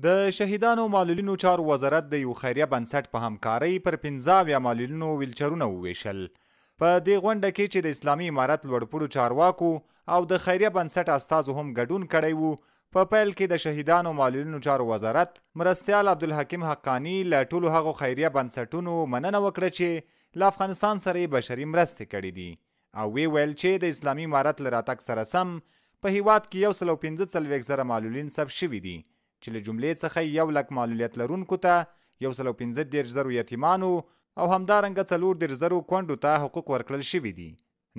د شهیدانو معلولینو چارو وزارت د یو خیریه بنسټ په همکارۍ پر 15 معلولینو ویلچرونه وویشل. په دې غونډه کې چې د اسلامي امارت لوړپوړو چارواکو او د خیریه بنسټ استازو هم ګډون کړی وو، په پیل کې د شهیدانو معلولینو چارو وزارت مرستیال عبدالحکیم حقانی له ټولو هغو خیریه بنسټونو مننه وکړه چې له افغانستان سره بشري مرستې کړي دي، او وی ویل چې د اسلامي امارت له راتګ سره سم په هیواد کې 145,000 معلولین ثبت شوي دي، چې له جملې څخه 100,000 معلولیت لرونکو ته 115,000 یتیمانو او همدارنګه 40,000 کونډو ته حقوق ورکړل شوي دي.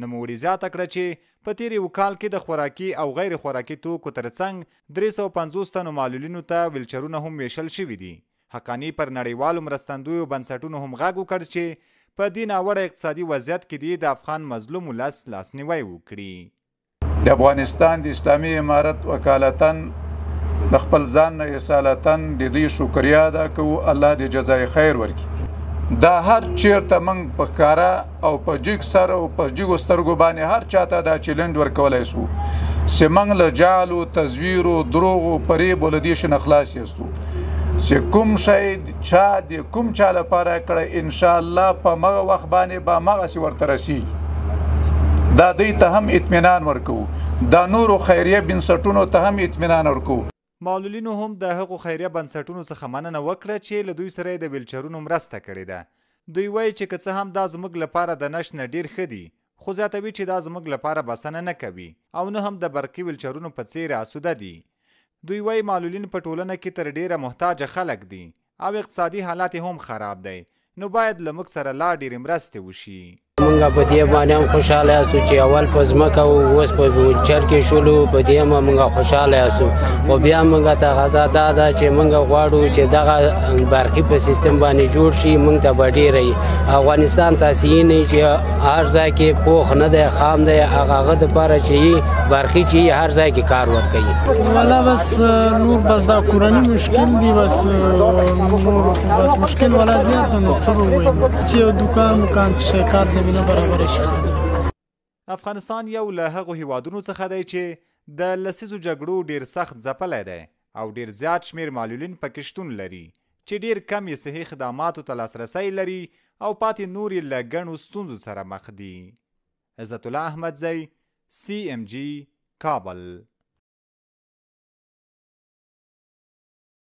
نوموړي زیاته کړه چې په تیر یو کال کې د خوراکي او غیر خوراکي توکو ترڅنګ 350 تنو معلولینو ته ویلچرونه هم ویشل شوي دي. حقانی پر نړیوالو مرستندویو بنسټونو هم غږ وکړ چې په دې ناوړه اقتصادي وضعیت کې دې د افغان مظلوم ولس لاسنیوی وکړي. د افغانستان د اسلامي امارت وکالتاً د خپل ځان نه اصالتاً د دې شکریا ادا کوو، الله دې جزای خیر ورکړي. دا هر چیرته موږ په ښکاره او په جګ سر او په جګو سترګو باندې هر چاته دا چیلنج ورکولی سو چې موږ له جعلو، تزویرو، دروغو، فریبو له دې شي نه خلاص یاستو. چې کوم شی چا د کوم چا لپاره کړی انشاءالله په مغه وخت باندې به مغسې ورته رسیږي. دا دوی ته هم اطمینان ورکوو، دا نورو خیریه بنسټونو ته هم اطمینان ورکوو. معلولینو هم د هغو خیریه بنسټونو څخه مننه وکړه چې له دوی سره د ویلچرونو مرسته کړې ده. دوی وایي چې که څه هم دا زموږ لپاره د نش نه ډیر ښه دي، خو زیاتوي چې دا زموږ لپاره بسنه نه کوي او نه هم د برقي ویلچرونو په څیر اسوده دي. دوی وایي معلولین په ټولنه کې تر ډیره محتاجه خلک دي او اقتصادي حالات هم خراب دی، نو باید له موږ سره لا ډیرې مرستې وشي. موږ په دې باندې هم خوشحاله یاستو چې اول په ځمکه او اوس په ویلچر کې شولو، په دې هم موږ خوشحاله یاستو. خو بیا موږ تقاضا دا ده چې موږ غواړو چې دغه برقي په سیستم باندې جوړ شي، موږ ته به ډېره افغانستان تاسې نه چې هر ځای کې پوخ نه دی، خام دی، هغه دپاره چې برقي چې هر ځای کې کار ورکوي. والا بس نور بس دا کورني مشکل دی، بس نور بس مشکل والا زیات دی. څه به ووایو چې یو دوکان چې کار زمینه برابر شي. افغانستان یو له هغو هیوادونو څخه دی چې د لسیزو جګړو ډیر سخت ځپلی دی او ډیر زیات شمیر معلولین پکې شتون لري چې ډیر کم یې صحي خدماتو ته لاسرسی لري او پاتې نور یې له ګڼو ستونزو سره مخ دي. عزت الله احمدزی، CMG، کابل.